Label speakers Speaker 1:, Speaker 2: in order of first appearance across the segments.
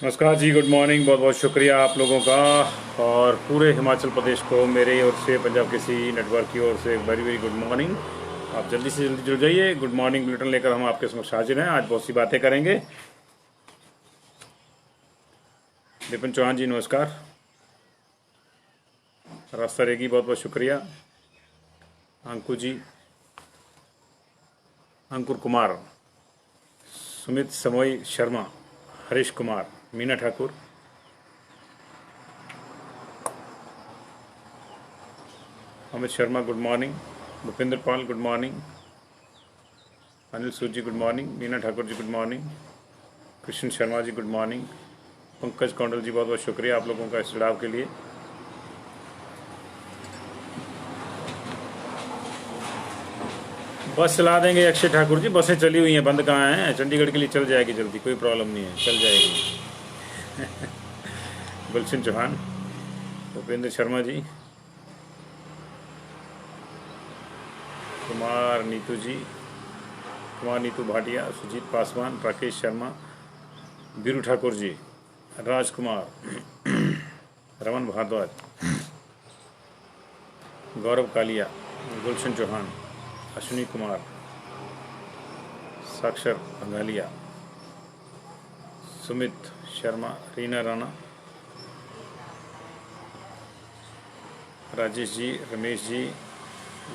Speaker 1: नमस्कार जी, good morning. बहुत बहुत शुक्रिया आप लोगों का और पूरे हिमाचल प्रदेश को मेरे ओर से, पंजाब किसी नेटवर्क की ओर से वेरी वेरी गुड मॉर्निंग। आप जल्दी से जल्दी जुड़ जाइए। गुड मॉर्निंग बुलेटिन लेकर हम आपके समक्ष हाजिर हैं। आज बहुत सी बातें करेंगे। विपिन चौहान जी नमस्कार। रास्ता रेगी बहुत बहुत शुक्रिया। अंकु जी, अंकुर कुमार, सुमित समोई शर्मा, हरीश कुमार, मीना ठाकुर, अमित शर्मा गुड मॉर्निंग, भूपेंद्र पाल गुड मॉर्निंग, अनिल सूद जी good morning, Meena Thakur ji good morning, Krishna Sharma ji good morning, Pankaj Kaundal जी बहुत बहुत शुक्रिया आप लोगों का इस जुड़ाव के लिए। बस चला देंगे अक्षय ठाकुर जी, बसें चली हुई हैं, बंद कहाँ हैं? चंडीगढ़ के लिए चल जाएगी जल्दी, कोई प्रॉब्लम नहीं है, चल जाएगी। गुलशन चौहान, भूपेंद्र शर्मा जी, कुमार नीतू जी, कुमार नीतू भाटिया, सुजीत पासवान, राकेश शर्मा, बीरू ठाकुर जी, राजकुमार, रमन भारद्वाज, गौरव कालिया, गुलशन चौहान, अश्विनी कुमार, साक्षर बंगालिया, सुमित शर्मा, रीना राणा, राजेश जी, रमेश जी,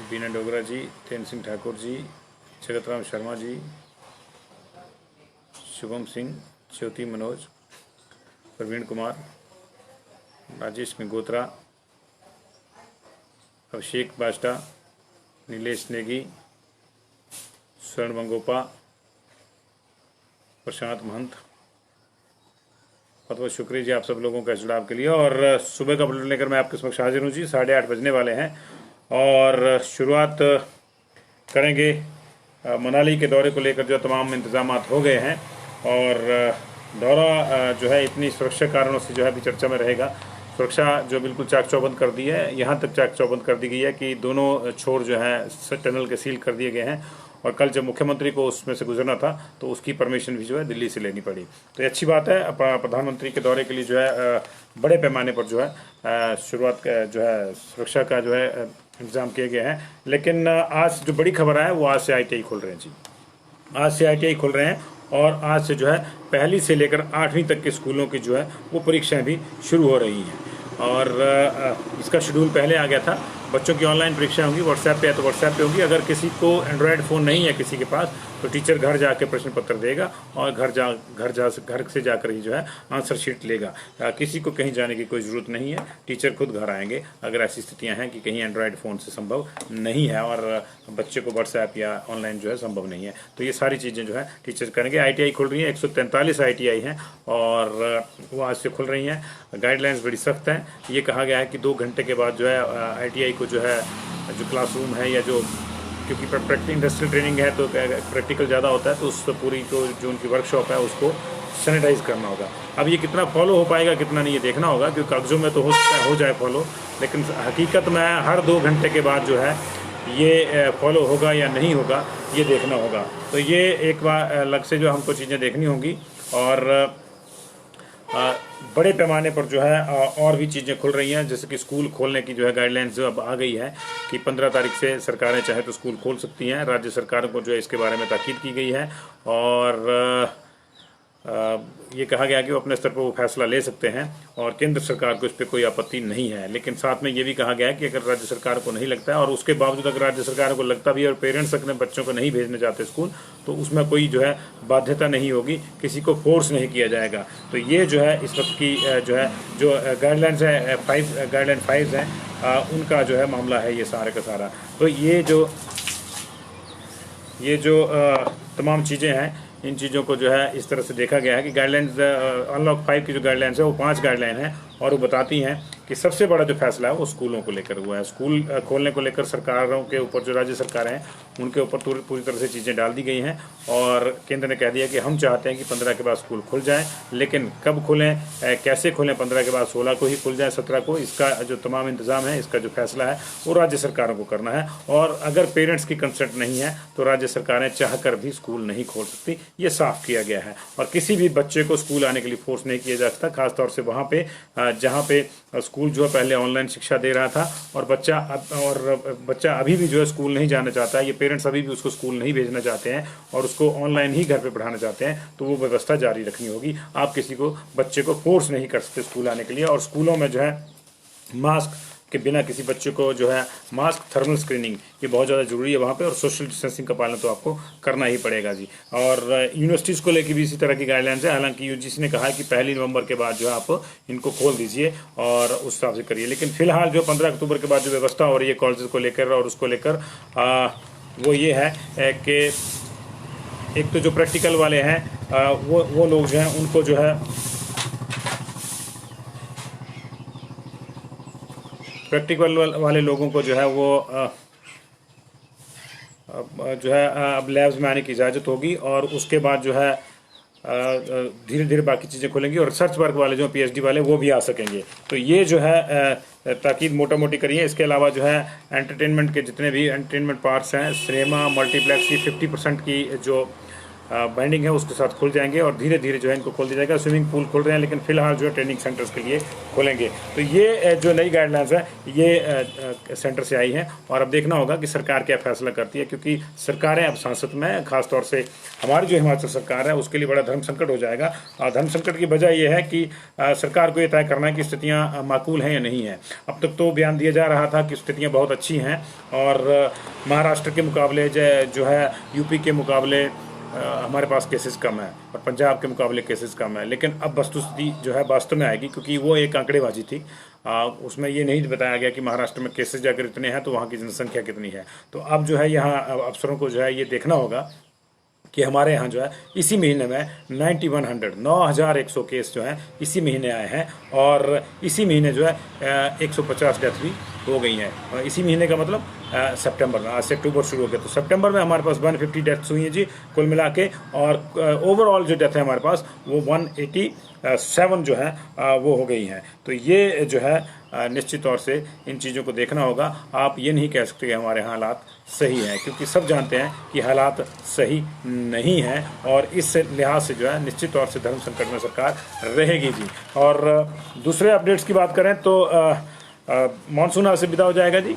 Speaker 1: बीना डोगरा जी, तेन सिंह ठाकुर जी, जगतराम शर्मा जी, शुभम सिंह, ज्योति मनोज, प्रवीण कुमार, राजेश गंगोत्रा, अभिषेक बास्टा, नीलेश नेगी, स्वर्ण मंगोपा, प्रशांत महंत, बहुत बहुत शुक्रिया जी आप सब लोगों का जुड़ाव के लिए। और सुबह का बुलेटिन लेकर मैं आपके समक्ष हाजिर हूँ जी। 8:30 बजने वाले हैं और शुरुआत करेंगे मनाली के दौरे को लेकर जो तमाम इंतजाम हो गए हैं। और दौरा जो है इतनी सुरक्षा कारणों से जो है अभी चर्चा में रहेगा। सुरक्षा जो बिल्कुल चाक चौबंद कर दी है, यहाँ तक चाक चौबंद कर दी गई है कि दोनों छोर जो है टनल के सील कर दिए गए हैं। और कल जब मुख्यमंत्री को उसमें से गुजरना था तो उसकी परमिशन भी जो है दिल्ली से लेनी पड़ी। तो ये अच्छी बात है। प्रधानमंत्री के दौरे के लिए जो है बड़े पैमाने पर जो है शुरुआत जो है सुरक्षा का जो है इंतजाम किए गए हैं। लेकिन आज जो बड़ी खबर है वो आज से ITI खुल रहे हैं जी। आज से ITI खुल रहे हैं और आज से जो है पहली से लेकर 8वीं तक के स्कूलों की जो है वो परीक्षाएं भी शुरू हो रही हैं। और इसका शेड्यूल पहले आ गया था। बच्चों की ऑनलाइन परीक्षाएं होंगी, व्हाट्सएप पे है तो व्हाट्सएप पे होगी। अगर किसी को एंड्रॉयड फ़ोन नहीं है किसी के पास तो टीचर घर जाके प्रश्न पत्र देगा और घर से जाकर ही जो है आंसर शीट लेगा। किसी को कहीं जाने की कोई ज़रूरत नहीं है, टीचर खुद घर आएंगे अगर ऐसी स्थितियां हैं कि कहीं एंड्रॉयड फ़ोन से संभव नहीं है और बच्चे को व्हाट्सएप या ऑनलाइन जो है संभव नहीं है। तो ये सारी चीज़ें जो है टीचर करेंगे। ITI खुल रही हैं, 143 ITI हैं और वो आज से खुल रही हैं। गाइडलाइंस बड़ी सख्त हैं। ये कहा गया है कि 2 घंटे के बाद जो है ITI को जो है जो क्लासरूम है या जो, क्योंकि प्रैक्टिकल इंडस्ट्रियल ट्रेनिंग है तो प्रैक्टिकल ज़्यादा होता है तो उस पूरी को जो उनकी वर्कशॉप है उसको सैनिटाइज करना होगा। अब ये कितना फॉलो हो पाएगा कितना नहीं ये देखना होगा, क्योंकि कागजों में तो हो जाए फॉलो, लेकिन हकीकत में हर 2 घंटे के बाद जो है ये फॉलो होगा या नहीं होगा ये देखना होगा। तो ये एक बार अलग से जो हमको चीज़ें देखनी होंगी। और बड़े पैमाने पर जो है और भी चीज़ें खुल रही हैं, जैसे कि स्कूल खोलने की जो है गाइडलाइंस जो अब आ गई है कि 15 तारीख से सरकारें चाहे तो स्कूल खोल सकती हैं। राज्य सरकारों को जो है इसके बारे में ताकीद की गई है और ये कहा गया कि वो अपने स्तर पर वो फैसला ले सकते हैं और केंद्र सरकार को इस पर कोई आपत्ति नहीं है। लेकिन साथ में ये भी कहा गया है कि अगर राज्य सरकार को नहीं लगता है और उसके बावजूद अगर राज्य सरकार को लगता भी है और पेरेंट्स अपने बच्चों को नहीं भेजने चाहते स्कूल तो उसमें कोई जो है बाध्यता नहीं होगी, किसी को फोर्स नहीं किया जाएगा। तो ये जो है इस वक्त की जो गाइडलाइंस है गाइडलाइन 5 हैं उनका जो है मामला है ये सारे का सारा। तो ये जो तमाम चीज़ें हैं इन चीज़ों को जो है इस तरह से देखा गया है कि गाइडलाइंस अनलॉक 5 की जो गाइडलाइंस है वो 5 गाइडलाइन है और वो बताती हैं कि सबसे बड़ा जो फैसला है वो स्कूलों को लेकर हुआ है। स्कूल खोलने को लेकर सरकारों के ऊपर, जो राज्य सरकारें हैं उनके ऊपर पूरी तरह से चीज़ें डाल दी गई हैं और केंद्र ने कह दिया कि हम चाहते हैं कि 15 के बाद स्कूल खुल जाएं, लेकिन कब खुलें, कैसे खुलें, 15 के बाद 16 को ही खुल जाए, 17 को, इसका जो तमाम इंतजाम है, इसका जो फैसला है वो राज्य सरकारों को करना है। और अगर पेरेंट्स की कंसेंट नहीं है तो राज्य सरकारें चाहकर भी स्कूल नहीं खोल सकती, ये साफ किया गया है। और किसी भी बच्चे को स्कूल आने के लिए फोर्स नहीं किया जा सकता, खासतौर से वहाँ पे जहाँ पे स्कूल जो है पहले ऑनलाइन शिक्षा दे रहा था और बच्चा अभी भी जो है स्कूल नहीं जाना चाहता है, ये पेरेंट्स अभी भी उसको स्कूल नहीं भेजना चाहते हैं और उसको ऑनलाइन ही घर पे पढ़ाना चाहते हैं, तो वो व्यवस्था जारी रखनी होगी। आप किसी को, बच्चे को फोर्स नहीं कर सकते स्कूल आने के लिए। और स्कूलों में जो है मास्क के बिना किसी बच्चे को जो है मास्क, थर्मल स्क्रीनिंग, ये बहुत ज़्यादा जरूरी है वहाँ पे, और सोशल डिस्टेंसिंग का पालन तो आपको करना ही पड़ेगा जी। और यूनिवर्सिटीज़ को लेकर भी इसी तरह की गाइडलाइंस है। हालांकि यूजीसी ने कहा है कि 1 नवंबर के बाद जो है आप इनको खोल दीजिए और उस हिसाब से करिए। लेकिन फिलहाल जो 15 अक्टूबर के बाद जो व्यवस्था हो रही है कॉलेज को लेकर और उसको लेकर, वो ये है कि एक तो जो प्रैक्टिकल वाले हैं वो लोग जो हैं उनको जो है प्रैक्टिकल वाले लोगों को जो है वो अब लैब्स में आने की इजाज़त होगी और उसके बाद जो है धीरे धीरे बाकी चीज़ें खुलेंगी और रिसर्च वर्क वाले जो पीएचडी वाले वो भी आ सकेंगे। तो ये जो है ताकीद मोटा मोटी करिए। इसके अलावा जो है एंटरटेनमेंट के जितने भी एंटरटेनमेंट पार्क्स हैं, सिनेमा, मल्टीप्लेक्स की 50% की जो बाइंडिंग है उसके साथ खुल जाएंगे और धीरे धीरे जो है इनको खोल दिया जाएगा। स्विमिंग पूल खुल रहे हैं लेकिन फिलहाल जो है ट्रेनिंग सेंटर्स के लिए खोलेंगे। तो ये जो नई गाइडलाइंस है ये सेंटर से आई हैं और अब देखना होगा कि सरकार क्या फैसला करती है, क्योंकि सरकारें अब सांसद में, खासतौर से हमारी जो हिमाचल सरकार है उसके लिए बड़ा धर्म संकट हो जाएगा। और धर्म संकट की वजह यह है कि सरकार को ये तय करना है कि स्थितियाँ माकूल हैं या नहीं है। अब तक तो बयान दिया जा रहा था कि स्थितियाँ बहुत अच्छी हैं और महाराष्ट्र के मुकाबले जो है यूपी के मुकाबले हमारे पास केसेस कम है और पंजाब के मुकाबले केसेस कम है। लेकिन अब वस्तुस्थिति जो है वास्तव में आएगी, क्योंकि वो एक आंकड़ेबाजी थी। उसमें ये नहीं बताया गया कि महाराष्ट्र में केसेस अगर इतने हैं तो वहाँ की जनसंख्या कितनी है। तो अब जो है यहाँ अफसरों को जो है ये देखना होगा कि हमारे यहाँ जो है इसी महीने में 9,100 केस जो हैं इसी महीने आए हैं और इसी महीने जो है 150 डेथ भी हो गई हैं। और इसी महीने का मतलब सितंबर में, आज से अक्टूबर शुरू हो गया तो सितंबर में हमारे पास 150 डेथ्स हुई हैं जी कुल मिला के। और ओवरऑल जो डेथ है हमारे पास वो 187 जो है वो हो गई हैं। तो ये जो है निश्चित तौर से इन चीज़ों को देखना होगा। आप ये नहीं कह सकते कि हमारे यहाँ हालात सही हैं, क्योंकि सब जानते हैं कि हालात सही नहीं हैं और इस लिहाज से जो है निश्चित तौर से धर्म संकट में सरकार रहेगी जी। और दूसरे अपडेट्स की बात करें तो मानसून आज से विदा हो जाएगा जी,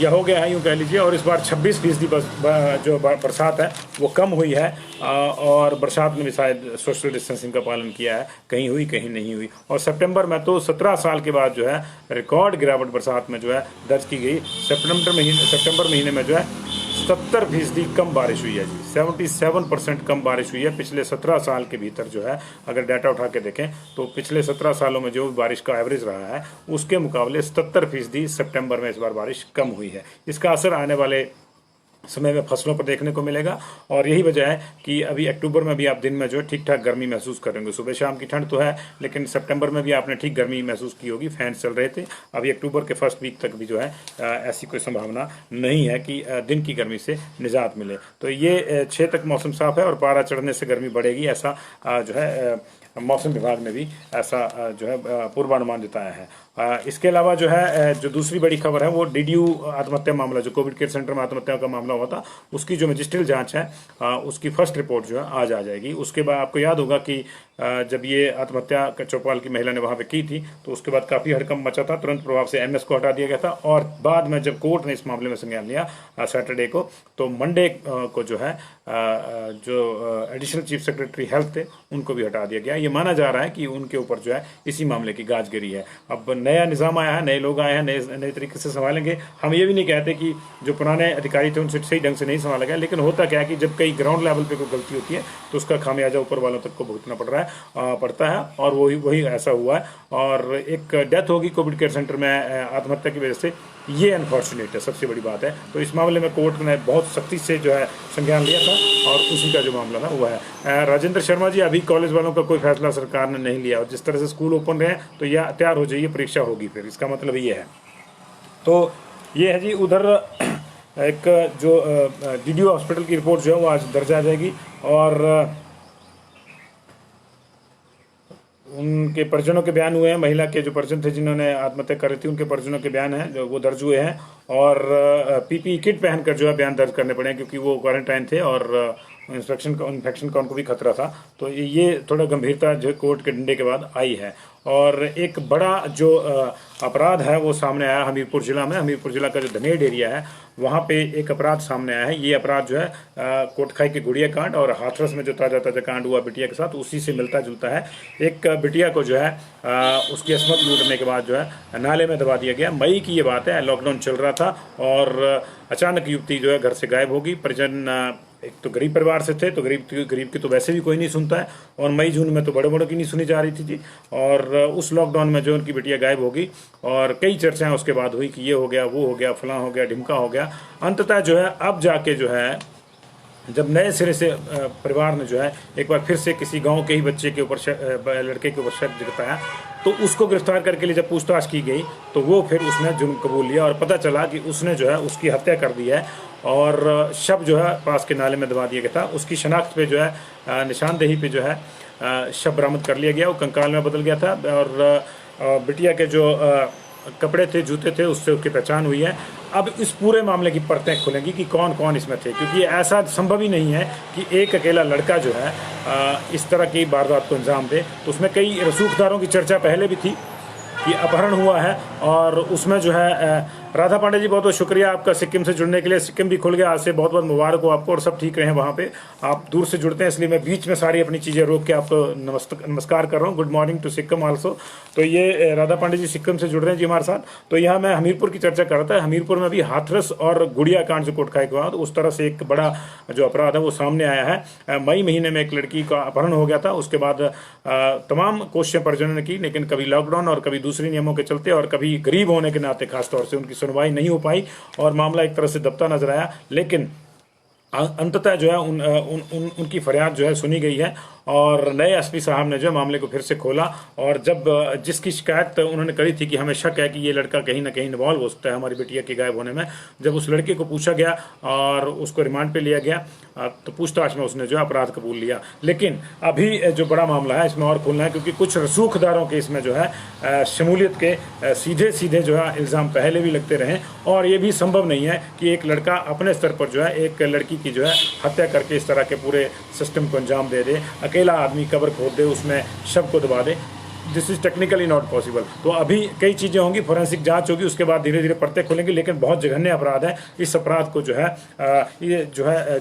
Speaker 1: या हो गया है यूँ कह लीजिए। और इस बार 26% जो बरसात है वो कम हुई है और बरसात में भी शायद सोशल डिस्टेंसिंग का पालन किया है, कहीं हुई कहीं नहीं हुई। और सितंबर में तो 17 साल के बाद जो है रिकॉर्ड गिरावट बरसात में जो है दर्ज की गई। सितंबर महीने में जो है 70% कम बारिश हुई है जी, 77% कम बारिश हुई है पिछले 17 साल के भीतर। जो है अगर डाटा उठा के देखें तो पिछले 17 सालों में जो बारिश का एवरेज रहा है उसके मुकाबले 77% सितंबर में इस बार बारिश कम हुई है। इसका असर आने वाले समय में फसलों पर देखने को मिलेगा और यही वजह है कि अभी अक्टूबर में भी आप दिन में जो है ठीक ठाक गर्मी महसूस करेंगे। सुबह शाम की ठंड तो है लेकिन सितंबर में भी आपने ठीक गर्मी महसूस की होगी, फैन चल रहे थे। अभी अक्टूबर के फर्स्ट वीक तक भी जो है ऐसी कोई संभावना नहीं है कि दिन की गर्मी से निजात मिले। तो ये 6 तक मौसम साफ है और पारा चढ़ने से गर्मी बढ़ेगी, ऐसा जो है मौसम विभाग ने भी ऐसा जो है पूर्वानुमान जताया है। इसके अलावा जो है जो दूसरी बड़ी खबर है वो डीडीयू आत्महत्या मामला, जो कोविड केयर सेंटर में आत्महत्या का मामला हुआ था, उसकी जो मजिस्ट्रियल जांच है उसकी फर्स्ट रिपोर्ट जो है आज आ जाएगी। उसके बाद आपको याद होगा कि जब ये आत्महत्या चौपाल की महिला ने वहाँ पे की थी तो उसके बाद काफ़ी हड़कंप मचा था, तुरंत प्रभाव से एमएस को हटा दिया गया था। और बाद में जब कोर्ट ने इस मामले में संज्ञान लिया सैटरडे को, तो मंडे को जो है जो एडिशनल चीफ सेक्रेटरी हेल्थ थे उनको भी हटा दिया गया। ये माना जा रहा है कि उनके ऊपर जो है इसी मामले की गाजगिरी है। अब नया निज़ाम आया है, नए लोग आए हैं, नए तरीके से संभालेंगे। हम ये भी नहीं कहते कि जो पुराने अधिकारी थे उनसे सही ढंग से नहीं संभाला गया, लेकिन होता क्या है कि जब कई ग्राउंड लेवल पे कोई गलती होती है तो उसका खामियाजा ऊपर वालों तक को भुगतना पड़ता है और वही ऐसा हुआ है। और एक डेथ होगी कोविड केयर सेंटर में आत्महत्या की वजह से ये अनफॉर्चुनेट है, सबसे बड़ी बात है। तो इस मामले में कोर्ट ने बहुत सख्ती से जो है संज्ञान लिया था और उसी का जो मामला था वो है। राजेंद्र शर्मा जी, अभी कॉलेज वालों का कोई फैसला सरकार ने नहीं लिया और जिस तरह से स्कूल ओपन रहे हैं तो यह तैयार हो जाइए, परीक्षा होगी फिर, इसका मतलब ये है। तो ये है जी। उधर एक जो डीडीयू हॉस्पिटल की रिपोर्ट जो है वो आज दर्ज आ जाएगी और उनके परिजनों के बयान हुए हैं। महिला के जो परिजन थे जिन्होंने आत्महत्या करी थी, उनके परिजनों के बयान हैं जो वो दर्ज हुए हैं और पीपीई किट पहनकर जो है बयान दर्ज करने पड़े हैं क्योंकि वो क्वारंटाइन थे और इन्फेक्शन का उनको भी खतरा था। तो ये थोड़ा गंभीरता जो कोर्ट के डंडे के बाद आई है। और एक बड़ा जो अपराध है वो सामने आया हमीरपुर जिला में। हमीरपुर जिला का जो धनेड़ एरिया है वहाँ पे एक अपराध सामने आया है। ये अपराध जो है कोटखाई के गुड़िया कांड और हाथरस में जो ताजा कांड हुआ बिटिया के साथ, उसी से मिलता जुलता है। एक बिटिया को जो है उसकी असमत लूटने के बाद जो है नाले में दबा दिया गया। मई की ये बात है, लॉकडाउन चल रहा था और अचानक युवती जो है घर से गायब होगी। परिजन एक तो गरीब परिवार से थे, तो गरीब की तो वैसे भी कोई नहीं सुनता है और मई जून में तो बड़े बड़ों की नहीं सुनी जा रही थी जी। और उस लॉकडाउन में जो उनकी बिटिया गायब होगी और कई चर्चाएं उसके बाद हुई कि ये हो गया, वो हो गया, फलां हो गया, ढिमका हो गया। अंततः जो है अब जाके जो है जब नए सिरे से परिवार ने जो है एक बार फिर से किसी गांव के ही बच्चे के ऊपर लड़के के ऊपर शक जताया, तो उसको गिरफ्तार करके लिए जब पूछताछ की गई तो वो फिर उसने जुर्म कबूल लिया और पता चला कि उसने जो है उसकी हत्या कर दी है और शव जो है पास के नाले में दबा दिया गया था। उसकी शनाख्त पे जो है निशानदेही पे जो है शव बरामद कर लिया गया, वो कंकाल में बदल गया था और बिटिया के जो कपड़े थे, जूते थे, उससे उसकी पहचान हुई है। अब इस पूरे मामले की परतें खुलेंगी कि कौन कौन इसमें थे, क्योंकि ऐसा संभव ही नहीं है कि एक अकेला लड़का जो है इस तरह की वारदात को अंजाम दे। तो उसमें कई रसूखदारों की चर्चा पहले भी थी कि अपहरण हुआ है और उसमें जो है राधा पांडे जी बहुत बहुत शुक्रिया आपका सिक्किम से जुड़ने के लिए। सिक्किम भी खुल गया आज से, बहुत बहुत मुबारक हो आपको और सब ठीक रहे वहाँ पे। आप दूर से जुड़ते हैं इसलिए मैं बीच में सारी अपनी चीज़ें रोक के आपको नमस्कार कर रहा हूँ। Good morning to Sikkim also. तो ये राधा पांडे जी सिक्किम से जुड़ रहे हैं जी हमारे साथ। तो यहाँ मैं हमीरपुर की चर्चा कर रहा था। हमीरपुर में भी हाथरस और गुड़िया कांड जो कोटखाई के बाद उस तरह से एक बड़ा जो अपराध है वो सामने आया है। मई महीने में एक लड़की का अपहरण हो गया था, उसके बाद तमाम कोशिशें परिजनों ने की, लेकिन कभी लॉकडाउन और कभी दूसरे नियमों के चलते और कभी गरीब होने के नाते खासतौर से उनकी सुनवाई नहीं हो पाई और मामला एक तरह से दबता नजर आया। लेकिन अंततः जो है उनकी फरियाद जो है सुनी गई है और नए एसपी साहब ने जो मामले को फिर से खोला और जब जिसकी शिकायत उन्होंने करी थी कि हमें शक है कि ये लड़का कहीं ना कहीं इन्वॉल्व हो सकता है हमारी बिटिया के गायब होने में, जब उस लड़के को पूछा गया और उसको रिमांड पे लिया गया तो पूछताछ में उसने जो अपराध कबूल लिया। लेकिन अभी जो बड़ा मामला है इसमें और खोलना है, क्योंकि कुछ रसूखदारों के इसमें जो है शमूलियत के सीधे सीधे जो है इल्ज़ाम पहले भी लगते रहे और ये भी संभव नहीं है कि एक लड़का अपने स्तर पर जो है एक लड़की की जो है हत्या करके इस तरह के पूरे सिस्टम को अंजाम दे दे, अकेला आदमी कब्र खोद दे, उसमें शव को दबा दे। This is technically not possible. तो अभी कई चीज़ें होंगी, फोरेंसिक जांच होगी, उसके बाद धीरे धीरे परतें खुलेंगी, लेकिन बहुत जघन्य अपराध है। इस अपराध को जो है ये जो है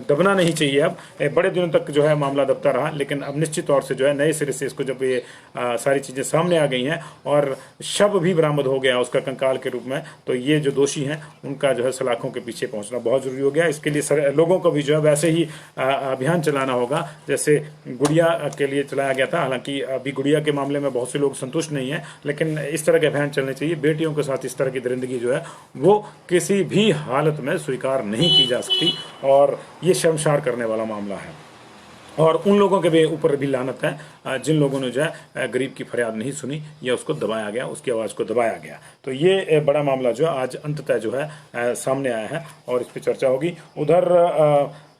Speaker 1: दबना नहीं चाहिए। अब बड़े दिनों तक जो है मामला दबता रहा, लेकिन अब निश्चित तौर से जो है नए सिरे से इसको जब ये सारी चीज़ें सामने आ गई हैं और शव भी बरामद हो गया उसका कंकाल के रूप में, तो ये जो दोषी हैं उनका जो है सलाखों के पीछे पहुंचना बहुत ज़रूरी हो गया। इसके लिए लोगों को भी जो है वैसे ही अभियान चलाना होगा जैसे गुड़िया के लिए चलाया गया था। हालांकि अभी गुड़िया के मामले में बहुत से लोग संतुष्ट नहीं हैं, लेकिन इस तरह के अभियान चलने चाहिए। बेटियों के साथ इस तरह की दरिंदगी जो है वो किसी भी हालत में स्वीकार नहीं की जा सकती और ये शर्मसार करने वाला मामला है। और उन लोगों के भी ऊपर भी लानत है जिन लोगों ने जो है गरीब की फरियाद नहीं सुनी या उसको दबाया गया, उसकी आवाज़ को दबाया गया। तो ये बड़ा मामला जो है आज अंततः जो है सामने आया है और इस पर चर्चा होगी। उधर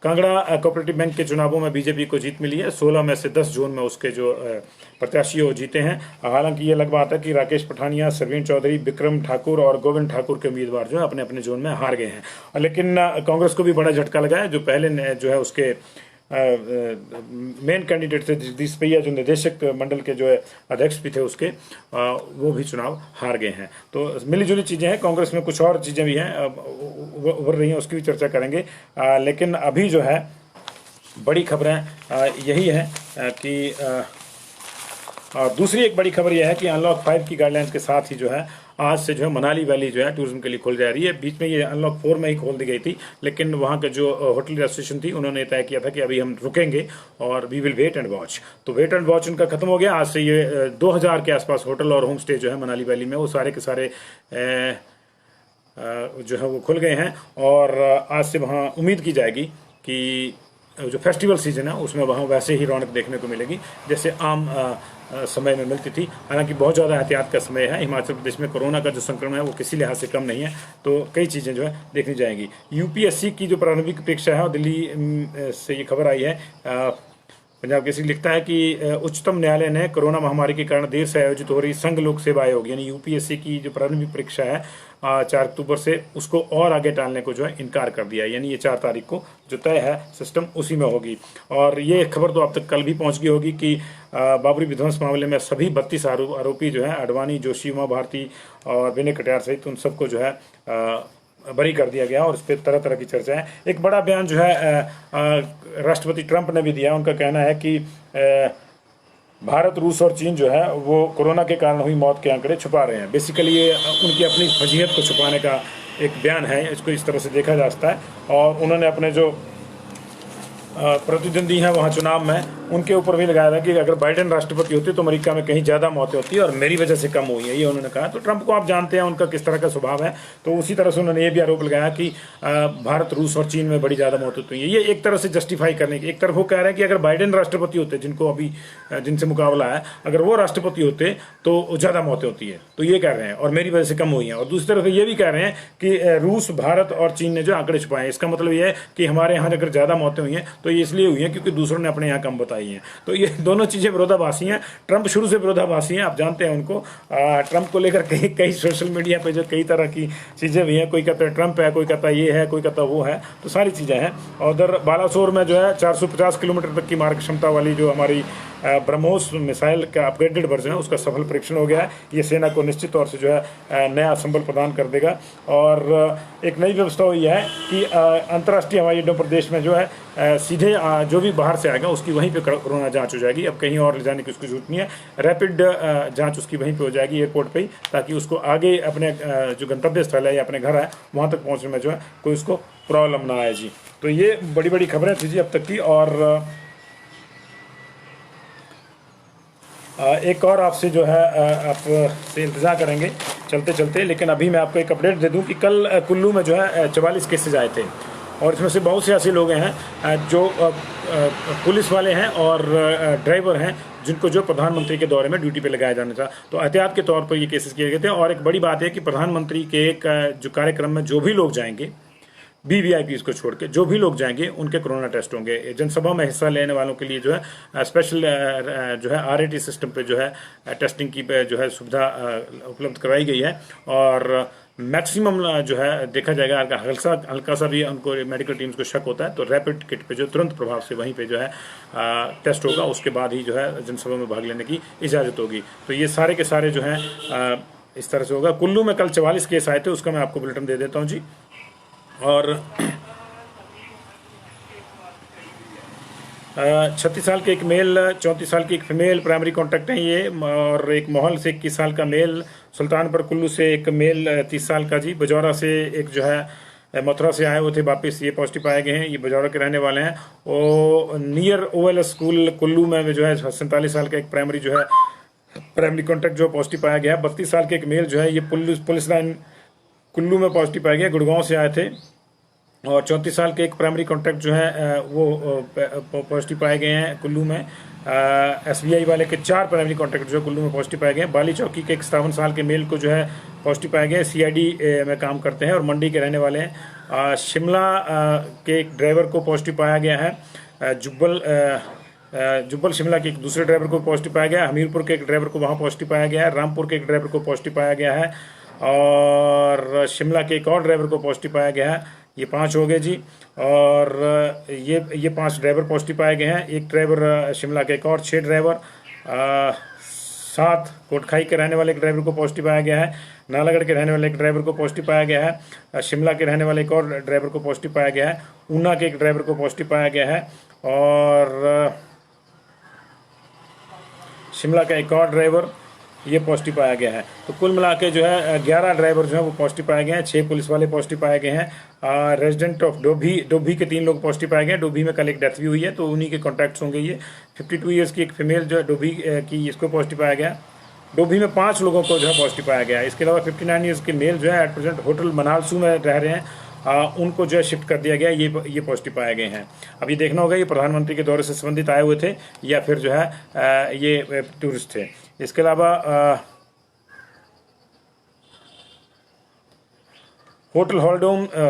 Speaker 1: कांगड़ा कोऑपरेटिव बैंक के चुनावों में बीजेपी को जीत मिली है। 16 में से 10 जोन में उसके जो प्रत्याशी वो जीते हैं। हालांकि ये लग बात है कि राकेश पठानिया, सरवीन चौधरी, विक्रम ठाकुर और गोविंद ठाकुर के उम्मीदवार जो है अपने अपने जोन में हार गए हैं। लेकिन कांग्रेस को भी बड़ा झटका लगा है। जो पहले जो है उसके मेन कैंडिडेट थे जगदीश पहिया, जो निदेशक मंडल के जो है अध्यक्ष भी थे उसके, वो भी चुनाव हार गए हैं। तो मिली जुली चीज़ें हैं। कांग्रेस में कुछ और चीज़ें भी हैं उभर रही हैं, उसकी भी चर्चा करेंगे। लेकिन अभी जो है बड़ी खबरें यही है कि दूसरी एक बड़ी खबर यह है कि अनलॉक 5 की गाइडलाइंस के साथ ही जो है आज से जो है मनाली वैली जो है टूरिज्म के लिए खोल जा रही है। बीच में ये अनलॉक 4 में ही खोल दी गई थी, लेकिन वहाँ के जो होटल एसोसिएशन थी उन्होंने तय किया था कि अभी हम रुकेंगे और we will wait and watch. तो वेट एंड वॉच उनका खत्म हो गया। आज से ये 2000 के आसपास होटल और होम स्टे जो है मनाली वैली में वो सारे के सारे जो है वो खुल गए हैं और आज से वहाँ उम्मीद की जाएगी कि जो फेस्टिवल सीजन है उसमें वहाँ वैसे ही रौनक देखने को मिलेगी जैसे आम समय में मिलती थी। हालांकि बहुत ज़्यादा एहतियात का समय है। हिमाचल प्रदेश में कोरोना का जो संक्रमण है वो किसी लिहाज से कम नहीं है, तो कई चीज़ें जो है देखनी जाएंगी। यूपीएससी की जो प्रारंभिक परीक्षा है, दिल्ली से ये खबर आई है, पंजाब केसरी लिखता है कि उच्चतम न्यायालय ने कोरोना महामारी के कारण देर से आयोजित हो रही संघ लोक सेवा आयोग यानी यूपीएससी की जो प्रारंभिक परीक्षा है 4 अक्टूबर से, उसको और आगे टालने को जो है इनकार कर दिया। यानी ये 4 तारीख को जो तय है सिस्टम उसी में होगी। और ये खबर तो अब तक कल भी पहुंच गई होगी कि बाबरी विध्वंस मामले में सभी 32 आरोपी जो है अडवाणी, जोशी, उमा भारती और विनय कटियार सहित उन सबको जो है बरी कर दिया गया। और इस पर तरह तरह की चर्चा है। एक बड़ा बयान जो है राष्ट्रपति ट्रंप ने भी दिया। उनका कहना है कि भारत, रूस और चीन जो है वो कोरोना के कारण हुई मौत के आंकड़े छुपा रहे हैं। बेसिकली ये उनकी अपनी फजीहत को छुपाने का एक बयान है, इसको इस तरह से देखा जा सकता है। और उन्होंने अपने जो प्रतिद्वंदी हैं वहाँ चुनाव में, उनके ऊपर भी लगाया था कि अगर बाइडेन राष्ट्रपति होते तो अमेरिका में कहीं ज़्यादा मौतें होती और मेरी वजह से कम हुई है, ये उन्होंने कहा। तो ट्रंप को आप जानते हैं उनका किस तरह का स्वभाव है, तो उसी तरह से उन्होंने ये भी आरोप लगाया कि भारत, रूस और चीन में बड़ी ज़्यादा मौत होती है। ये एक तरह से जस्टिफाई करने की, एक तरफ वो कह रहे हैं कि अगर बाइडेन राष्ट्रपति होते, जिनको अभी जिनसे मुकाबला है, अगर वो राष्ट्रपति होते तो ज़्यादा मौतें होती है, तो ये कह रहे हैं, और मेरी वजह से कम हुई हैं। और दूसरी तरफ ये भी कह रहे हैं कि रूस, भारत और चीन ने जो आंकड़े छुपाए, इसका मतलब ये है कि हमारे यहाँ अगर ज़्यादा मौतें हुई हैं तो ये इसलिए हुई हैं क्योंकि दूसरों ने अपने यहाँ कम बताई हैं। तो ये दोनों चीज़ें विरोधाभासी हैं। ट्रंप शुरू से विरोधाभासी हैं, आप जानते हैं उनको। ट्रंप को लेकर कई सोशल मीडिया पे जो कई तरह की चीज़ें भी हैं, कोई कहता है ट्रंप है, कोई कहता है ये है, कोई कहता है वो है, तो सारी चीज़ें हैं। और उधर बालासोर में जो है 450 किलोमीटर तक की मारक क्षमता वाली जो हमारी ब्रह्मोस मिसाइल का अपग्रेडेड वर्जन है, उसका सफल परीक्षण हो गया है। ये सेना को निश्चित तौर से जो है नया संबल प्रदान कर देगा। और एक नई व्यवस्था हुई है कि अंतर्राष्ट्रीय हवाई अड्डों पर देश में जो है सीधे जो भी बाहर से आएगा उसकी वहीं पे कोरोना जांच हो जाएगी। अब कहीं और ले जाने की उसकी जरूरत नहीं है, रैपिड जांच उसकी वहीं पे हो जाएगी एयरपोर्ट पे ही, ताकि उसको आगे अपने जो गंतव्य स्थल है या अपने घर है वहाँ तक पहुँचने में जो है कोई उसको प्रॉब्लम ना आए जी। तो ये बड़ी बड़ी खबरें थी जी अब तक की। और एक और आपसे जो है आप से इंतज़ार करेंगे चलते चलते, लेकिन अभी मैं आपको एक अपडेट दे दूं कि कल कुल्लू में जो है 44 केसेज आए थे, और इसमें से बहुत से ऐसे लोग हैं जो पुलिस वाले हैं और ड्राइवर हैं, जिनको जो प्रधानमंत्री के दौरे में ड्यूटी पे लगाया जाना था। तो एहतियात के तौर पर ये केसेस किए गए थे। और एक बड़ी बात है कि प्रधानमंत्री के जो कार्यक्रम में जो भी लोग जाएंगे, वीवीआईपी को छोड़ के जो भी लोग जाएंगे उनके कोरोना टेस्ट होंगे। जनसभा में हिस्सा लेने वालों के लिए जो है स्पेशल जो है आरएटी सिस्टम पे जो है टेस्टिंग की जो है सुविधा उपलब्ध कराई गई है। और मैक्सिमम जो है देखा जाएगा, हल्का सा भी उनको मेडिकल टीम्स को शक होता है तो रैपिड किट पे जो तुरंत प्रभाव से वहीं पे जो है टेस्ट होगा, उसके बाद ही जो है जनसभा में भाग लेने की इजाज़त होगी। तो ये सारे के सारे जो हैं इस तरह से होगा। कुल्लू में कल 44 केस आए थे, उसका मैं आपको बुलेटिन दे देता हूँ जी। और 36 साल के एक मेल, 34 साल की एक फीमेल प्राइमरी कॉन्टैक्ट हैं ये। और एक मोहल से 21 साल का मेल, सुल्तानपुर कुल्लू से एक मेल 30 साल का जी। बजौरा से एक जो है मथुरा से आए हुए थे वापस, ये पॉजिटिव पाए गए हैं। ये बजौरा के रहने वाले हैं। वो नियर OLS स्कूल कुल्लू में जो है 47 साल का एक प्राइमरी जो है प्राइमरी कॉन्टैक्ट जो पॉजिटिव पाया गया है। 32 साल के एक मेल जो है ये पुलिस लाइन कुल्लू में पॉजिटिव पाया गया, गुड़गांव से आए थे। और 34 साल के एक प्राइमरी कॉन्टैक्ट जो है वो पॉजिटिव पाए गए हैं कुल्लू में। SBI वाले के 4 प्राइमरी कॉन्टैक्ट जो है कुल्लू में पॉजिटिव पाए गए हैं। बाली चौकी के एक 57 साल के मेल को जो है पॉजिटिव पाया गया है, CID में काम करते हैं और मंडी के रहने वाले हैं। शिमला के एक ड्राइवर को पॉजिटिव पाया गया है। जुब्बल शिमला के एक दूसरे ड्राइवर को पॉजिटिव पाया गया है। हमीरपुर के एक ड्राइवर को वहाँ पॉजिटिव पाया गया है। रामपुर के एक ड्राइवर को पॉजिटिव पाया गया है। और शिमला के एक और ड्राइवर को पॉजिटिव पाया गया है। ये 5 हो गए जी। और ये 5 ड्राइवर पॉजिटिव पाए गए हैं। एक ड्राइवर शिमला के एक और 6 ड्राइवर, 7 कोटखाई के रहने वाले एक ड्राइवर को पॉजिटिव पाया गया है। नालागढ़ के रहने वाले एक ड्राइवर को पॉजिटिव पाया गया है। शिमला के रहने वाले एक और ड्राइवर को पॉजिटिव पाया गया है। ऊना के एक ड्राइवर को पॉजिटिव पाया गया है। और शिमला का एक और ड्राइवर ये पॉजिटिव पाया गया है। तो कुल मिला के जो है 11 ड्राइवर जो है वो पॉजिटिव पाए गए हैं। 6 पुलिस वाले पॉजिटिव पाए गए हैं। रेजिडेंट ऑफ डोभी के 3 लोग पॉजिटिव पाए गए हैं। डोभी में कल एक डेथ भी हुई है, तो उन्हीं के कॉन्टैक्ट्स होंगे ये। 52 ईयर्स की एक फीमेल जो है डोभी की, इसको पॉजिटिव पाया गया। डोभी में 5 लोगों को जो है पॉजिटिव पाया गया है। इसके अलावा 59 ईयर्स के मेल जो है एट प्रेजेंट होटल मनालसू में रह रहे हैं, उनको जो है शिफ्ट कर दिया गया, ये पॉजिटिव पाए गए हैं। अब ये देखना होगा ये प्रधानमंत्री के दौरे से संबंधित आए हुए थे या फिर जो है ये टूरिस्ट थे। इसके अलावा होटल हॉलिडे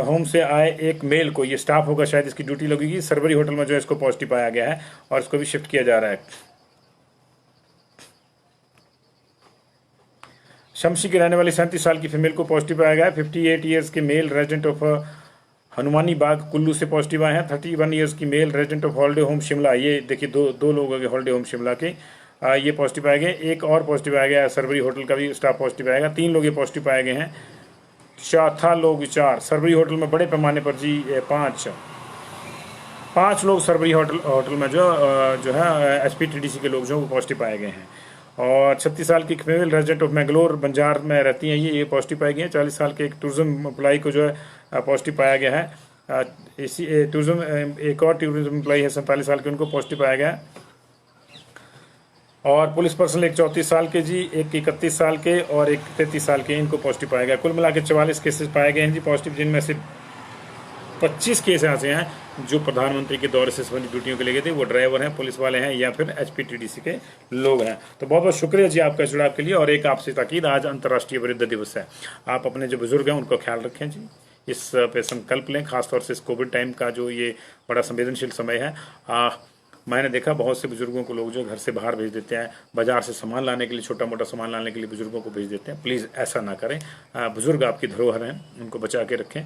Speaker 1: होम से आए एक मेल को, ये स्टाफ होगा शायद, इसकी ड्यूटी लगेगी सरवरी होटल में जो है इसको पॉजिटिव पाया गया है और इसको भी शिफ्ट किया जा रहा है। शमशी की रहने वाली 37 साल की फीमेल को पॉजिटिव पाया गया है। 58 ईयर्स के male resident of Hanumani Bagh Kullu से पॉजिटिव आए हैं। 31 ईयर्स की male resident of holiday home Shimla, ये देखिए दो लोग हो गए हॉलिडे होम शिमला के, ये पॉजिटिव पाए गए। एक और पॉजिटिव आया गया सरवरी होटल का भी स्टाफ पॉजिटिव आएगा। 3 लोग ये पॉजिटिव पाए गए हैं। चौथा लोग 4 सरवरी होटल में बड़े पैमाने पर जी 5 लोग सरवरी होटल में जो है SPTDC के लोग जो पॉजिटिव पाए गए हैं। और 36 साल की female resident of Mangalore Banjar में रहती हैं, ये पॉजिटिव पाई गई हैं। 40 साल के एक टूरिज्म एम्प्लॉई को जो है पॉजिटिव पाया गया है। इसी टूरिज्म एक और टूरिज्म एम्प्लॉई है 47 साल के, उनको पॉजिटिव पाया गया है। और पुलिस पर्सनल एक 34 साल के जी, एक 31 साल के और एक 33 साल के, इनको पॉजिटिव पाया गया। कुल मिला के 44 केसेस पाए गए हैं जी पॉजिटिव, जिनमें से 25 केस ऐसे हैं जो प्रधानमंत्री के दौरे से संबंधित ड्यूटियों के लिए गए थे, वो ड्राइवर हैं, पुलिस वाले हैं या फिर SPTDC के लोग हैं। तो बहुत बहुत शुक्रिया जी आपका जुड़ाव के लिए। और एक आपसे ताकीद, आज अंतर्राष्ट्रीय वृद्ध दिवस है। आप अपने जो बुजुर्ग हैं उनको ख्याल रखें जी, इस पे संकल्प लें, खासतौर से इस कोविड टाइम का जो ये बड़ा संवेदनशील समय है। मैंने देखा बहुत से बुजुर्गों को लोग जो घर से बाहर भेज देते हैं, बाजार से सामान लाने के लिए, छोटा मोटा सामान लाने के लिए बुजुर्गों को भेज देते हैं। प्लीज़ ऐसा ना करें। बुजुर्ग आपकी धरोहर हैं, उनको बचा के रखें।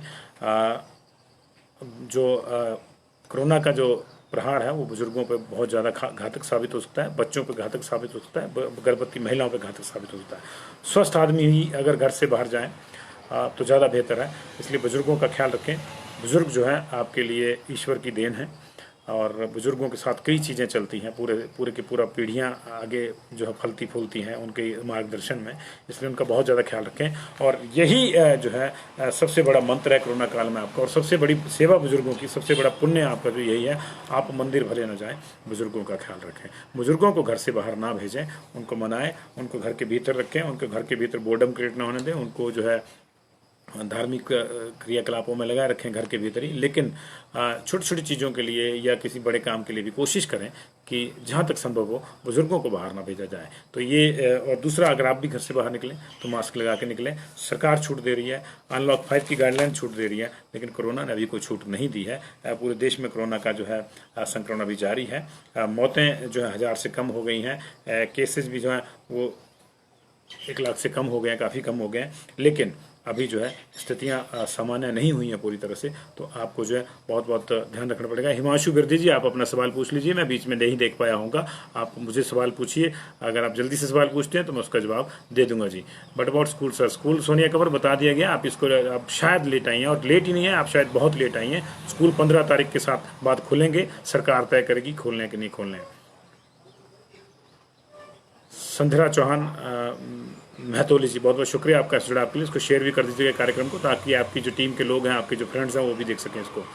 Speaker 1: जो कोरोना का जो प्रहार है वो बुजुर्गों पर बहुत ज़्यादा घातक साबित हो सकता है, बच्चों पर घातक साबित हो सकता है, गर्भवती महिलाओं पर घातक साबित हो सकता है। स्वस्थ आदमी ही अगर घर से बाहर जाएं तो ज़्यादा बेहतर है। इसलिए बुजुर्गों का ख्याल रखें। बुजुर्ग जो है आपके लिए ईश्वर की देन है और बुजुर्गों के साथ कई चीज़ें चलती हैं, पूरे की पूरा पीढ़ियाँ आगे जो है फलती फूलती हैं उनके मार्गदर्शन में। इसलिए उनका बहुत ज़्यादा ख्याल रखें। और यही जो है सबसे बड़ा मंत्र है कोरोना काल में आपका, और सबसे बड़ी सेवा बुजुर्गों की, सबसे बड़ा पुण्य आपका जो यही है, आप मंदिर भले न जाएं, बुजुर्गों का ख्याल रखें। बुजुर्गों को घर से बाहर ना भेजें, उनको मनाएं, उनको घर के भीतर रखें, उनके घर के भीतर बोर्डम क्रिएट ना होने दें, उनको जो है धार्मिक क्रियाकलापों में लगाए रखें घर के भीतर ही। लेकिन छोटी छोटी चीज़ों के लिए या किसी बड़े काम के लिए भी कोशिश करें कि जहाँ तक संभव हो बुजुर्गों को बाहर ना भेजा जाए। तो ये, और दूसरा, अगर आप भी घर से बाहर निकलें तो मास्क लगा के निकलें। सरकार छूट दे रही है, अनलॉक 5 की गाइडलाइन छूट दे रही है, लेकिन कोरोना ने अभी कोई छूट नहीं दी है। पूरे देश में कोरोना का जो है संक्रमण अभी जारी है। मौतें जो है 1000 से कम हो गई हैं, केसेस भी जो हैं वो 1 लाख से कम हो गए हैं, काफ़ी कम हो गए हैं। लेकिन अभी जो है स्थितियाँ सामान्य नहीं हुई हैं पूरी तरह से, तो आपको जो है बहुत बहुत ध्यान रखना पड़ेगा। हिमांशु बिरदी जी, आप अपना सवाल पूछ लीजिए, मैं बीच में नहीं देख पाया होगा, आप मुझे सवाल पूछिए। अगर आप जल्दी से सवाल पूछते हैं तो मैं उसका जवाब दे दूंगा जी। But about school sir, school Sonia cover बता दिया गया, आप इसको आप शायद लेट आई हैं, और लेट ही नहीं है, आप शायद बहुत लेट आई हैं। स्कूल 15 तारीख के साथ बाद खुलेंगे, सरकार तय करेगी खोलने कि नहीं खोलने। संध्या चौहान महतोली जी, बहुत बहुत शुक्रिया आपका जुड़ाव के लिए। इसको शेयर भी कर दीजिएगा कार्यक्रम को, ताकि आपकी जो टीम के लोग हैं, आपके जो फ्रेंड्स हैं, वो भी देख सकें इसको।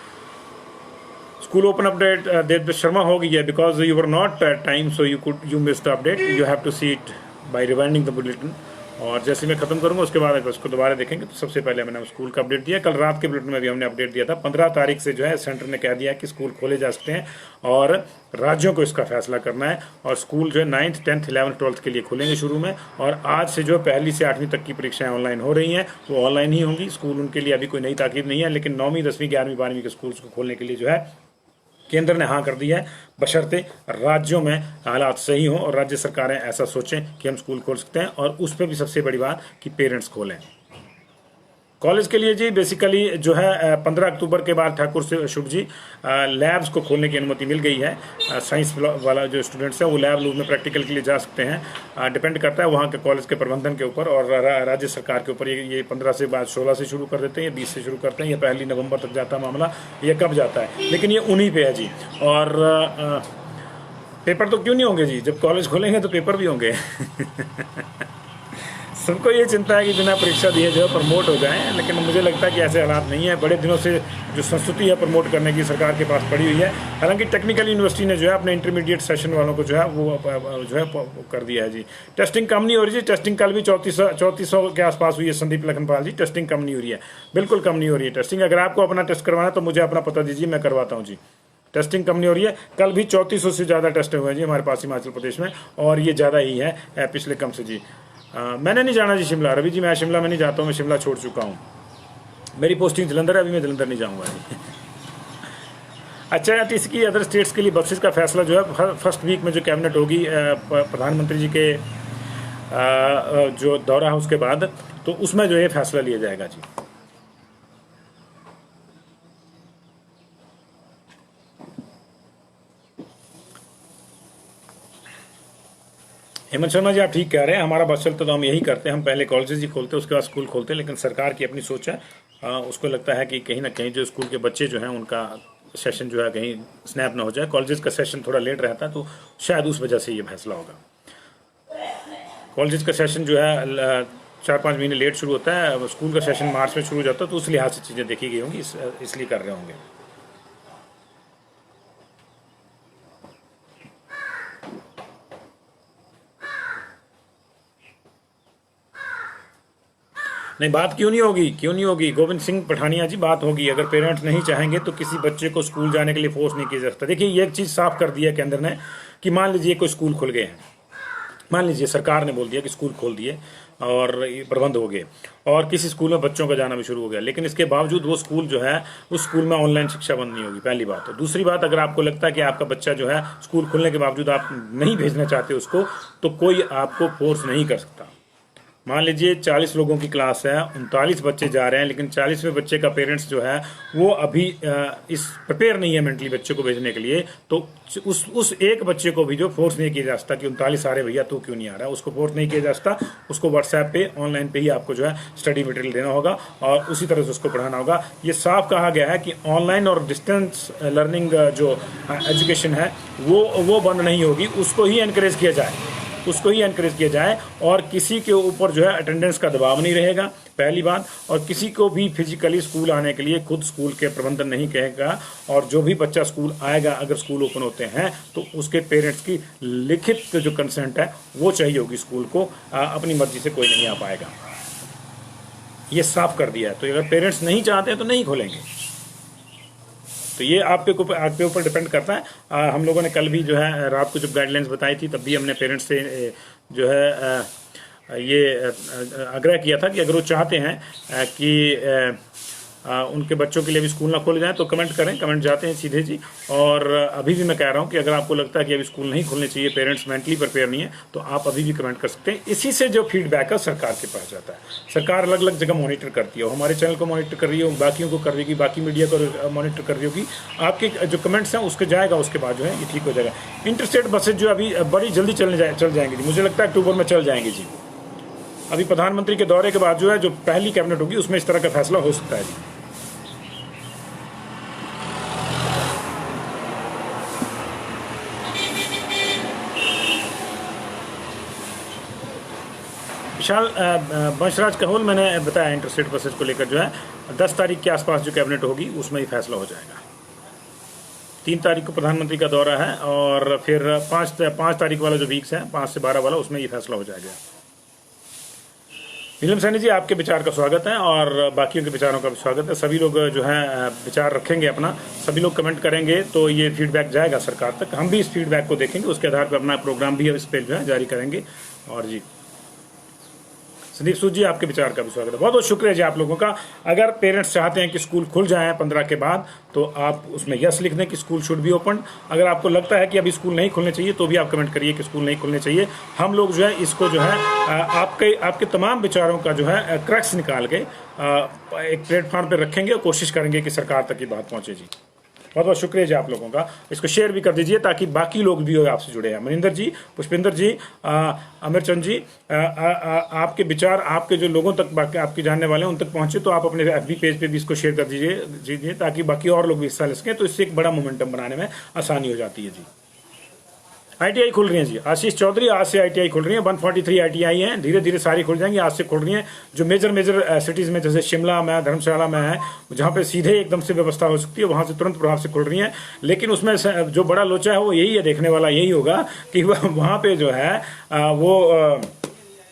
Speaker 1: School open update Dev Sharma हो गई है, because you were not at time, so you miss the update, you have to see it by rewinding the bulletin. और जैसे मैं खत्म करूंगा उसके बाद उसको दोबारा देखेंगे। तो सबसे पहले मैंने स्कूल का अपडेट दिया, कल रात के बुलेटिन में भी हमने अपडेट दिया था। 15 तारीख से जो है सेंटर ने कह दिया कि स्कूल खोले जा सकते हैं और राज्यों को इसका फैसला करना है। और स्कूल जो है 9th 10th 11th 12th के लिए खुलेंगे शुरू में। और आज से जो पहली से 8वीं तक की परीक्षाएं ऑनलाइन हो रही हैं, वो ऑनलाइन ही होंगी। स्कूल उनके लिए अभी कोई नई ताकीद नहीं है, लेकिन 9वीं 10वीं 11वीं 12वीं के स्कूल को खोलने के लिए जो है केंद्र ने हाँ कर दिया है, बशर्ते राज्यों में हालात सही हों और राज्य सरकारें ऐसा सोचें कि हम स्कूल खोल सकते हैं। और उस पर भी सबसे बड़ी बात कि पेरेंट्स खोलें। कॉलेज के लिए जी बेसिकली जो है 15 अक्टूबर के बाद ठाकुर से शुभ जी लैब्स को खोलने की अनुमति मिल गई है। साइंस वाला जो स्टूडेंट्स हैं वो लैब में प्रैक्टिकल के लिए जा सकते हैं। डिपेंड करता है वहाँ के कॉलेज के प्रबंधन के ऊपर और राज्य सरकार के ऊपर। ये 15 से बाद 16 से शुरू कर देते हैं, या 20 से शुरू करते हैं, या 1 नवंबर तक जाता है मामला, ये कब जाता है, लेकिन ये उन्हीं पे है जी। और पेपर तो क्यों नहीं होंगे जी, जब कॉलेज खोलेंगे तो पेपर भी होंगे। सबको ये चिंता है कि बिना परीक्षा दिए जो है प्रमोट हो जाएं, लेकिन मुझे लगता है कि ऐसे हालात नहीं है। बड़े दिनों से जो संस्कृति है प्रमोट करने की सरकार के पास पड़ी हुई है। हालांकि टेक्निकल यूनिवर्सिटी ने जो है अपने इंटरमीडिएट सेशन वालों को जो है वो जो है कर दिया है जी। टेस्टिंग कम नहीं हो रही जी, टेस्टिंग कल भी 3400 के आसपास हुई है। संदीप लखनपाल जी, टेस्टिंग कम नहीं हो रही है, बिल्कुल कम नहीं हो रही है टेस्टिंग। अगर आपको अपना टेस्ट करवाना है तो मुझे अपना पता दीजिए, मैं करवाता हूँ जी। टेस्टिंग कम नहीं हो रही है, कल भी 3400 से ज़्यादा टेस्ट हुए हैं जी हमारे पास हिमाचल प्रदेश में, और ये ज़्यादा ही है पिछले कम से जी। मैंने नहीं जाना जी शिमला, रवि जी मैं शिमला में नहीं जाता हूँ, मैं शिमला छोड़ चुका हूँ। मेरी पोस्टिंग जलंधर है, अभी मैं जलंधर नहीं जाऊँगा जी। अच्छा, इसकी अदर स्टेट्स के लिए बसेस का फैसला जो है फर्स्ट वीक में जो कैबिनेट होगी प्रधानमंत्री जी के जो दौरा है उसके बाद, तो उसमें जो है फैसला लिया जाएगा जी। हेमंत शर्मा जी आप ठीक कह रहे हैं, हमारा बस चलता तो हम यही करते हैं, हम पहले कॉलेजेस ही खोलते हैं उसके बाद स्कूल खोलते हैं। लेकिन सरकार की अपनी सोच है, उसको लगता है कि कहीं ना कहीं जो स्कूल के बच्चे जो हैं उनका सेशन जो है कहीं स्नैप ना हो जाए। कॉलेजेस का सेशन थोड़ा लेट रहता है तो शायद उस वजह से ये फैसला होगा। कॉलेजेस का सेशन जो है 4-5 महीने लेट शुरू होता है, स्कूल का सेशन मार्च में शुरू हो जाता है, तो उस लिहाज से चीज़ें देखी गई होंगी, इसलिए कर रहे होंगे। नहीं, बात क्यों नहीं होगी, क्यों नहीं होगी गोविंद सिंह पठानिया जी, बात होगी। अगर पेरेंट्स नहीं चाहेंगे तो किसी बच्चे को स्कूल जाने के लिए फोर्स नहीं किया जा सकता। देखिए, ये एक चीज़ साफ कर दिया केंद्र ने कि मान लीजिए कोई स्कूल खुल गए हैं, मान लीजिए सरकार ने बोल दिया कि स्कूल खोल दिए और ये प्रबंध हो गए और किसी स्कूल में बच्चों का जाना भी शुरू हो गया, लेकिन इसके बावजूद वो स्कूल जो है उस स्कूल में ऑनलाइन शिक्षा बंद नहीं होगी, पहली बात। तो दूसरी बात, अगर आपको लगता है कि आपका बच्चा जो है स्कूल खुलने के बावजूद आप नहीं भेजना चाहते उसको, तो कोई आपको फोर्स नहीं कर सकता। मान लीजिए 40 लोगों की क्लास है, 39 बच्चे जा रहे हैं, लेकिन 40वें बच्चे का पेरेंट्स जो है वो अभी इस प्रिपेयर नहीं है मेंटली बच्चे को भेजने के लिए, तो उस एक बच्चे को भी जो फोर्स नहीं किया जा सकता कि 39 आ रहे भैया तू क्यों नहीं आ रहा, उसको फोर्स नहीं किया जा सकता। उसको व्हाट्सएप पे ऑनलाइन पे ही आपको जो है स्टडी मटेरियल देना होगा और उसी तरह से उसको पढ़ाना होगा। ये साफ कहा गया है कि ऑनलाइन और डिस्टेंस लर्निंग जो एजुकेशन है वो बंद नहीं होगी, उसको ही एनकरेज किया जाए, उसको ही एनकरेज किया जाए। और किसी के ऊपर जो है अटेंडेंस का दबाव नहीं रहेगा, पहली बात। और किसी को भी फिजिकली स्कूल आने के लिए खुद स्कूल के प्रबंधन नहीं कहेगा, और जो भी बच्चा स्कूल आएगा, अगर स्कूल ओपन होते हैं तो उसके पेरेंट्स की लिखित जो कंसेंट है वो चाहिए होगी स्कूल को, अपनी मर्जी से कोई नहीं आ पाएगा। ये साफ कर दिया है। तो अगर पेरेंट्स नहीं चाहते हैं तो नहीं खोलेंगे, तो ये आपके ऊपर डिपेंड करता है। हम लोगों ने कल भी जो है रात को जब गाइडलाइंस बताई थी तब भी हमने पेरेंट्स से जो है ये आग्रह किया था कि अगर वो चाहते हैं कि उनके बच्चों के लिए भी स्कूल ना खोले जाए तो कमेंट करें, कमेंट जाते हैं सीधे जी। और अभी भी मैं कह रहा हूं कि अगर आपको लगता है कि अभी स्कूल नहीं खोलने चाहिए, पेरेंट्स मेंटली प्रिपेयर नहीं है, तो आप अभी भी कमेंट कर सकते हैं। इसी से जो फीडबैक है सरकार के पास जाता है। सरकार अलग अलग जगह मॉनिटर करती है, हमारे चैनल को मॉनिटर कर रही है, बाकियों को कर रही होगी, बाकी मीडिया को मॉनिटर कर रही होगी। आपके जो कमेंट्स हैं उसके जाएगा, उसके बाद जो है ये ठीक हो जाएगा। इंटरस्टेट बसेज जो अभी बड़ी जल्दी चल जाएंगी जी, मुझे लगता है अक्टूबर में चल जाएंगी जी। अभी प्रधानमंत्री के दौरे के बाद जो है जो पहली कैबिनेट होगी उसमें इस तरह का फैसला हो सकता है जी। विशाल बंशराज कहोल, मैंने बताया इंटरस्टेट बसेस को लेकर जो है 10 तारीख के आसपास जो कैबिनेट होगी उसमें ही फैसला हो जाएगा। 3 तारीख को प्रधानमंत्री का दौरा है और फिर 5 तारीख वाला जो वीक्स है 5 से 12 वाला, उसमें ये फैसला हो जाएगा। नीलम सैनी जी, आपके विचार का स्वागत है और बाकियों के विचारों का भी स्वागत है। सभी लोग जो है विचार रखेंगे अपना, सभी लोग कमेंट करेंगे तो ये फीडबैक जाएगा सरकार तक। हम भी इस फीडबैक को देखेंगे, उसके आधार पर अपना प्रोग्राम भी इस पर जो है जारी करेंगे। और जी संदीप सूद जी, आपके विचार का भी स्वागत है। बहुत बहुत शुक्रिया जी आप लोगों का। अगर पेरेंट्स चाहते हैं कि स्कूल खुल जाए 15 के बाद, तो आप उसमें यस लिख दें कि स्कूल शुड बी ओपन। अगर आपको लगता है कि अभी स्कूल नहीं खुलने चाहिए तो भी आप कमेंट करिए कि स्कूल नहीं खुलने चाहिए। हम लोग जो है इसको जो है आपके तमाम विचारों का जो है क्रक्स निकाल के एक प्लेटफॉर्म पर रखेंगे और कोशिश करेंगे कि सरकार तक ये बात पहुँचे जी। बहुत बहुत शुक्रिया जी आप लोगों का। इसको शेयर भी कर दीजिए ताकि बाकी लोग भी आपसे जुड़े हैं। मनिंदर जी, पुष्पिंदर जी, अमरचंद जी, आपके विचार आपके जो लोगों तक आपके जानने वाले हैं उन तक पहुंचे तो आप अपने FB पेज पे भी इसको शेयर कर दीजिए ताकि बाकी और लोग भी हिस्सा ले सकें। तो इससे एक बड़ा मोमेंटम बनाने में आसानी हो जाती है जी। आईटीआई खुल रही है जी, आशीष चौधरी, आज से आईटीआई खुल रही है। 143 आईटीआई हैं, धीरे धीरे सारी खुल जाएंगी, आज से खुल रही हैं। जो मेजर सिटीज में जैसे शिमला में, धर्मशाला में है, जहाँ पे सीधे एकदम से व्यवस्था हो सकती है, वहां से तुरंत प्रभाव से खुल रही हैं। लेकिन उसमें जो बड़ा लोचा है वो यही है, देखने वाला यही होगा कि वहां पे जो है वो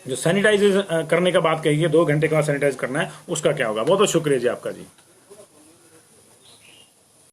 Speaker 1: जो सैनिटाइज करने का बात कही है, 2 घंटे के बाद सैनिटाइज करना है, उसका क्या होगा। बहुत बहुत शुक्रिया जी आपका जी।